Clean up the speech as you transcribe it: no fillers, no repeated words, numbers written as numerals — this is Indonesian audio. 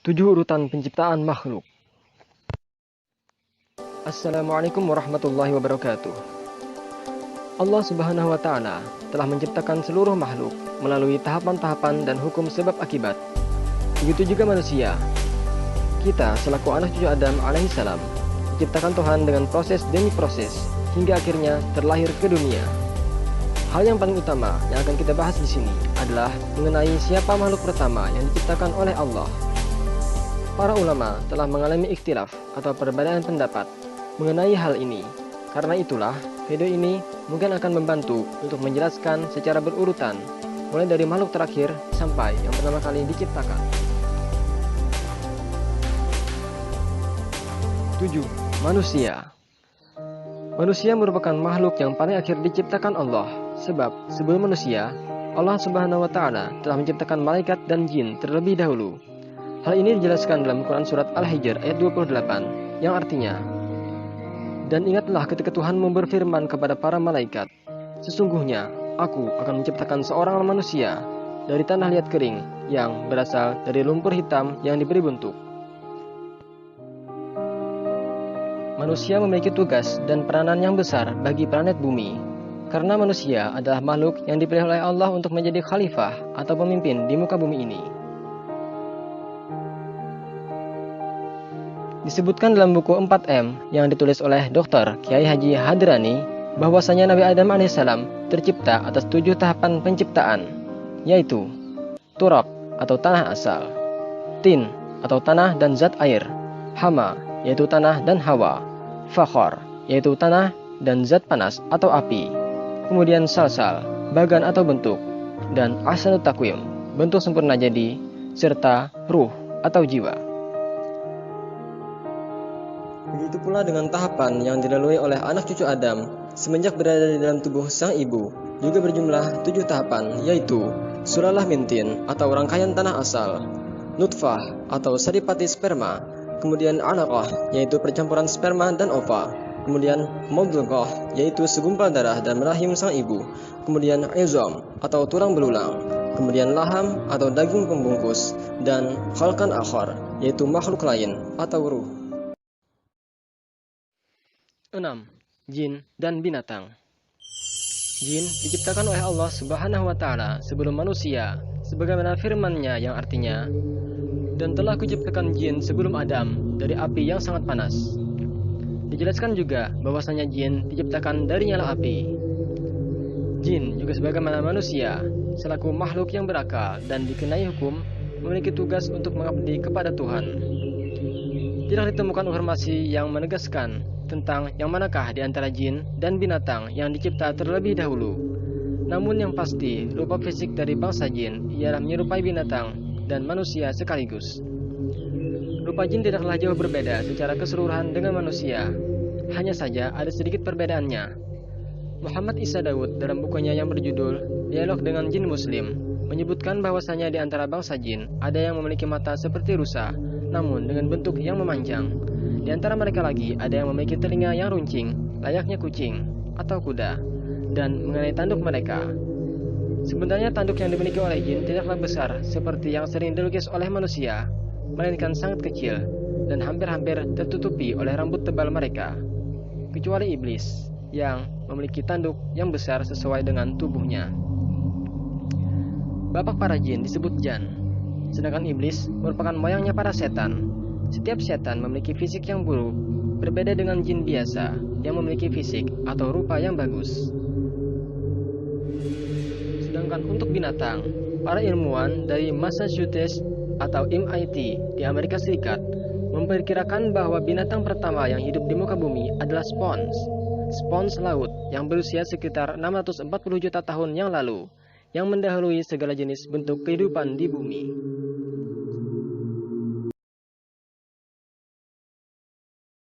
7 urutan penciptaan makhluk. Assalamualaikum warahmatullahi wabarakatuh. Allah Subhanahu wa Ta'ala telah menciptakan seluruh makhluk melalui tahapan-tahapan dan hukum sebab akibat. Begitu juga manusia. Kita selaku anak cucu Adam alaihissalam diciptakan Tuhan dengan proses demi proses hingga akhirnya terlahir ke dunia. Hal yang paling utama yang akan kita bahas di sini adalah mengenai siapa makhluk pertama yang diciptakan oleh Allah. Para ulama telah mengalami ikhtilaf atau perbedaan pendapat mengenai hal ini. Karena itulah, video ini mungkin akan membantu untuk menjelaskan secara berurutan, mulai dari makhluk terakhir sampai yang pertama kali diciptakan. 7. Manusia. Manusia merupakan makhluk yang paling akhir diciptakan Allah, sebab sebelum manusia, Allah Subhanahu wa Ta'ala telah menciptakan malaikat dan jin terlebih dahulu. Hal ini dijelaskan dalam Quran Surat Al-Hijr ayat 28, yang artinya, "Dan ingatlah ketika Tuhanmu berfirman kepada para malaikat, sesungguhnya aku akan menciptakan seorang manusia dari tanah liat kering yang berasal dari lumpur hitam yang diberi bentuk." Manusia memiliki tugas dan peranan yang besar bagi planet bumi, karena manusia adalah makhluk yang dipilih oleh Allah untuk menjadi khalifah atau pemimpin di muka bumi ini. Disebutkan dalam buku 4M yang ditulis oleh Dr. Kiai Haji Hadrani bahwasanya Nabi Adam alaihissalam tercipta atas 7 tahapan penciptaan, yaitu turab atau tanah asal, tin atau tanah dan zat air, hama yaitu tanah dan hawa, fakhor yaitu tanah dan zat panas atau api, kemudian salsal, bagan atau bentuk, dan ahsanut takwim, bentuk sempurna jadi, serta ruh atau jiwa. Begitu pula dengan tahapan yang dilalui oleh anak cucu Adam semenjak berada di dalam tubuh sang ibu, juga berjumlah 7 tahapan, yaitu sulalah mintin atau rangkaian tanah asal, nutfah atau saripati sperma, kemudian alaqah yaitu percampuran sperma dan ova, kemudian mudghah yaitu segumpal darah dan rahim sang ibu, kemudian izam atau tulang belulang, kemudian laham atau daging pembungkus, dan khalqan akhar yaitu makhluk lain atau ruh. 6. Jin dan binatang. Jin diciptakan oleh Allah Subhanahu wa Ta'ala sebelum manusia, sebagaimana firman-Nya yang artinya, "Dan telah kuciptakan jin sebelum Adam dari api yang sangat panas." Dijelaskan juga bahwasanya jin diciptakan dari nyala api. Jin juga sebagaimana manusia, selaku makhluk yang berakal dan dikenai hukum, memiliki tugas untuk mengabdi kepada Tuhan. Tidak ditemukan informasi yang menegaskan tentang yang manakah di antara jin dan binatang yang dicipta terlebih dahulu. Namun yang pasti, rupa fisik dari bangsa jin ialah menyerupai binatang dan manusia sekaligus. Rupa jin tidaklah jauh berbeda secara keseluruhan dengan manusia. Hanya saja ada sedikit perbedaannya. Muhammad Isa Daud dalam bukunya yang berjudul Dialog dengan Jin Muslim menyebutkan bahwasanya di antara bangsa jin ada yang memiliki mata seperti rusa, namun dengan bentuk yang memanjang. Di antara mereka lagi ada yang memiliki telinga yang runcing, layaknya kucing atau kuda. Dan mengenai tanduk mereka, sebenarnya tanduk yang dimiliki oleh jin tidaklah besar seperti yang sering dilukis oleh manusia, melainkan sangat kecil dan hampir-hampir tertutupi oleh rambut tebal mereka, kecuali iblis yang memiliki tanduk yang besar sesuai dengan tubuhnya. Bapak para jin disebut Jan, sedangkan iblis merupakan moyangnya para setan. Setiap setan memiliki fisik yang buruk, berbeda dengan jin biasa yang memiliki fisik atau rupa yang bagus. Sedangkan untuk binatang, para ilmuwan dari Massachusetts atau MIT di Amerika Serikat memperkirakan bahwa binatang pertama yang hidup di muka bumi adalah spons laut yang berusia sekitar 640 juta tahun yang lalu, yang mendahului segala jenis bentuk kehidupan di bumi.